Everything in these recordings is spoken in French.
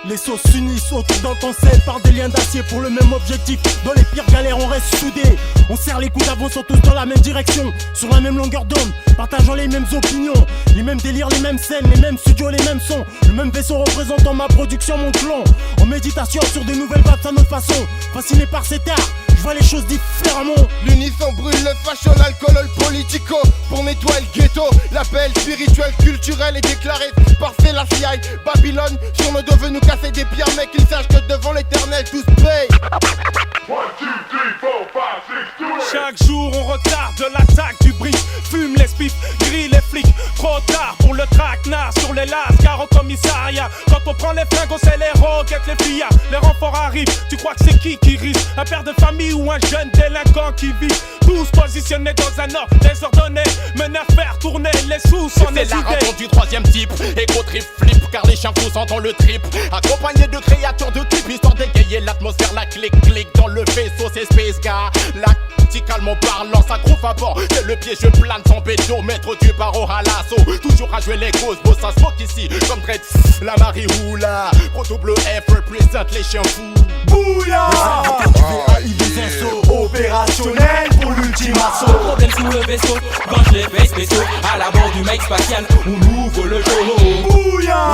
Les sauces s'unissent autour d'un cancel par des liens d'acier pour le même objectif. Dans les pires galères on reste soudés. On serre les coudes, avançons tous dans la même direction, sur la même longueur d'onde, partageant les mêmes opinions, les mêmes délires, les mêmes scènes, les mêmes studios, les mêmes sons. Le même vaisseau représentant ma production, mon clan. En méditation sur des nouvelles vibes à notre façon. Fasciné par cet art, je vois les choses différemment. L'unisson brûle le fashion, l'alcool, le politico. Pour nettoyer le ghetto, l'appel spirituel, culturel est déclaré parfait la CIA. Babylone sur nos dos veut nous casser des pierres, mais qu'ils sachent que devant l'éternel tous payent. 1, 2, 3, 4, 5, 6, 2, 1. Chaque jour on retarde l'attaque du brick. Fume les spiffs, grille les flics. Trop tard pour le traquenard sur les lascars au commissariat. Quand on prend les flingues on sait les roquettes, les filles. Les renforts arrivent, tu crois que c'est qui risque? Un père de famille ou un jeune délinquant qui vit? Tous positionnés dans un ordre désordonné, menés à faire tourner les sous sans hésiter. C'est la rencontre du troisième type, égo trip flip, car les chiens fous entendent le trip. Accompagné de créatures de type, histoire d'égayer l'atmosphère, la clic-clic dans le vaisseau, c'est Space Gars. Lacticalement parlant, ça groove à bord, c'est le piège plane sans béton, maître du barreau à l'assaut. Toujours à jouer les grosses, beau ça smoke ici, comme Dread, la marihoula. Proto bleu F représente les chiens fous. Bouya! Des assauts opérationnels pour l'ultime assaut. Problème sous le vaisseau, quand je les fais spéciaux. À la bord du mec spatial, on ouvre le jour. Bouya!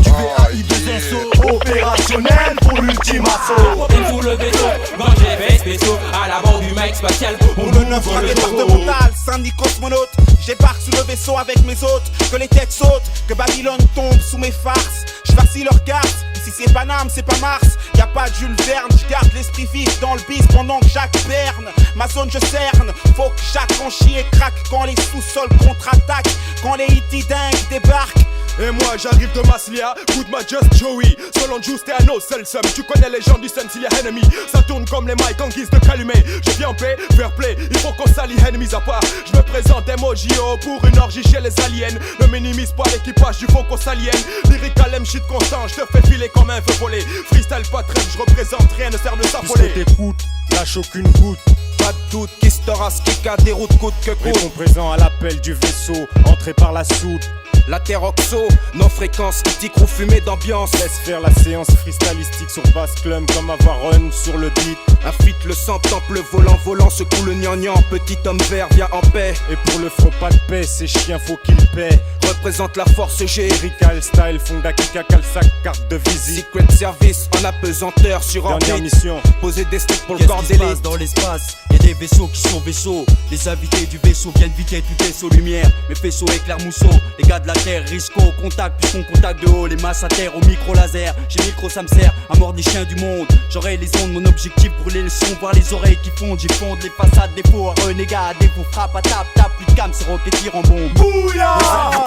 Du VAI des assauts opérationnels pour l'ultime assaut. Problème sous le vaisseau, quand je les fais spéciaux. À la bord du mec spatial, on ouvre le jour. Départemental, syndic cosmonaute. J'ébarque sous le vaisseau avec mes hôtes. Que les têtes sautent, que Babylone tombe sous mes farces. J'farcis leurs cartes. Ici c'est Paname, c'est pas Mars. Y'a pas de Jules Verne, j'garde l'esprit vif dans le bis pendant que Jacques berne. Ma zone je cerne, faut que Jacques en chie et craque. Quand les sous-sols contre-attaquent, quand les hitty dingues débarquent. Et moi j'arrive de Maslia, good ma just Joey. Selon Juste et Anno, seul seum. Tu connais les gens du Sun s'il y a ennemi. Ça tourne comme les mics en guise de calumet. Je viens en paix, fair play, il faut qu'on s'allie, ennemis à part. Je me présente MOJO pour une orgie chez les aliens. Ne minimise pas l'équipage du faux qu'on s'aliène. Lyrical M shit constant, je te fais filer comme un feu volé. Freestyle pas trêve, je représente, rien ne sert de s'affoler. Puisque t'écoutes, lâche aucune goutte. Pas de doute, qui sera ce qui a des routes coûte que coûte. Réponds présent à l'appel du vaisseau, entré par la soute. La terre oxo, nos fréquences, petit crew fumé d'ambiance. Laisse faire la séance freestylistique sur basse clum comme avoir run sur le beat. Un feat le sang temple volant secoue le gnangnan. Petit homme vert vient en paix. Et pour le front pas de paix, ces chiens faut qu'ils paient. Représente la force G. Lyrical style, Fonda Kika Kalsak, carte de visite. Secret service en apesanteur sur dernière orbite. mission. Poser des sticks pour le Qu'est-ce corps qui se passe d'élite. dans l'espace? Y'a des vaisseaux qui sont vaisseaux. Les invités du vaisseau viennent viter tout vaisseau lumière. Mes faisceaux éclairs mousseau. Les gars de la terre risquent au contact puisqu'on contacte de haut. Les masses à terre au micro laser. J'ai micro ça me sert à mordre les chiens du monde. J'aurai les ondes, mon objectif brûler le son. Voir les oreilles qui fondent, j'y fonde les façades des faux. Renégat, des faux frappes à tape, plus de cam, c'est roquettir en bombe. Bouya!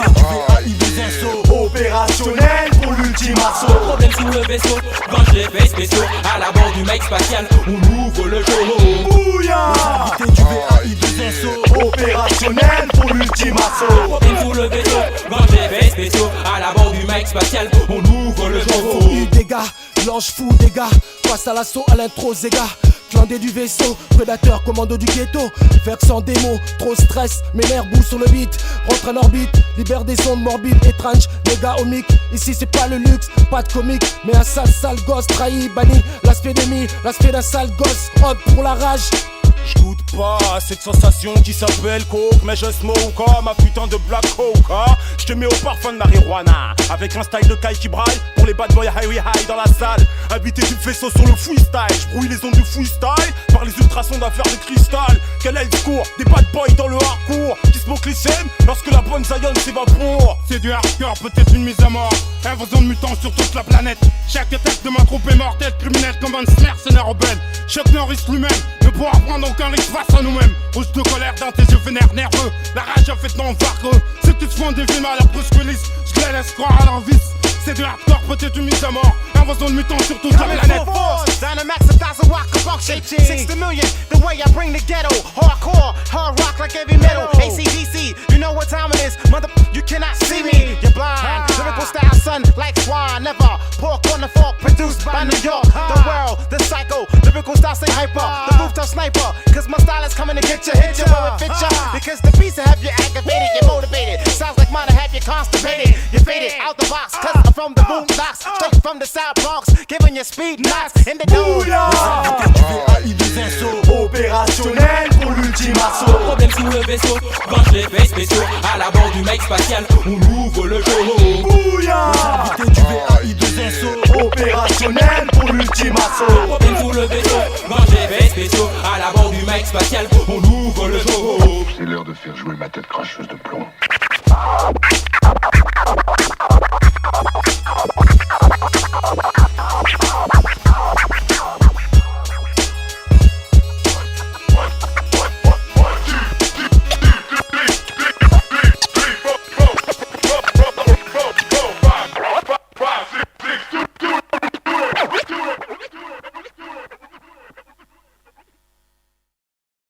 Du VAI des assauts opérationnels pour l'ultime assaut. Problème sous le vaisseau, quand je les fais spéciaux. À la bord du mec spatial, on ouvre le jour. Bouya! Du VAI des assauts opérationnels pour l'ultime assaut. Problème sous le vaisseau, quand je les fais spéciaux. À la bord du mec spatial, on ouvre le jour. Eu des gars, l'ange fou des gars. Face à l'assaut, à l'intro, Zéga. Clandé du vaisseau, prédateur, commando du ghetto. Vex en démo, trop stress, mes nerfs bougent sur le beat. Rentre en orbite, libère des ondes morbides, étranges, méga homiques. Ici c'est pas le luxe, pas de comique, mais un sale gosse trahi, banni. L'aspect d'ennemi, l'aspect d'un sale gosse, hop pour la rage. J'goûte pas à cette sensation qui s'appelle coke, mais je smoke comme un putain de black coke, hein. J'te mets au parfum de marijuana, avec un style de caille qui braille, pour les bad boys high dans la salle. Invité du vaisseau sur le freestyle, j'brouille les ondes du freestyle, par les ultrasons d'affaires de cristal. Quel est le discours des bad boys dans le hardcore, qui smoke les scènes lorsque la bonne Zion s'évapore. C'est du hardcore, peut-être une mise à mort. Invasion de mutants sur toute la planète. Chaque attaque de ma troupe est mortelle, criminelle comme un mercenaire rebelle. Chuck Norris lui-même ne pourra prendre aucun risque face à nous-mêmes. Rouge de colère dans tes yeux vénères nerveux. La rage a fait non vareux. C'est que tu te fous des films à la Bruce Willis. Je les laisse croire à leur vice. C'est du hardcore, peut-être une mise à mort. Invasion de mutants sur toute la planète. Dynamax, 1,000 watt combustion. 60 million, the way I bring the ghetto. Hardcore, hard rock like heavy metal. ACDC, you know what time it is. Mother, you cannot see me. You're blind. Lyrical style, son, like swine. Never pork on the fork, produced by New York. The world, the psycho. Lyrical style, say hyper. The rooftop sniper. Cause my style is coming to get you. Hit you where it fit you. Because the beats have you activated, you're motivated. Sounds like mine to have you constipated. You're faded out the box. Cause I'm from the boondocks. Straight from the South Bronx, giving you speed knots in the dome. VAI des assauts opérationnels pour l'ultime assaut. Problème sous le vaisseau, quand je les fais spéciaux. À la bord du mec spatial, on ouvre le show. Invité du VAI des assauts opérationnels pour l'ultime assaut. Problème sous le vaisseau, quand je les fais spéciaux. À la bord du mec spatial, on ouvre le show. C'est l'heure de faire jouer ma tête cracheuse de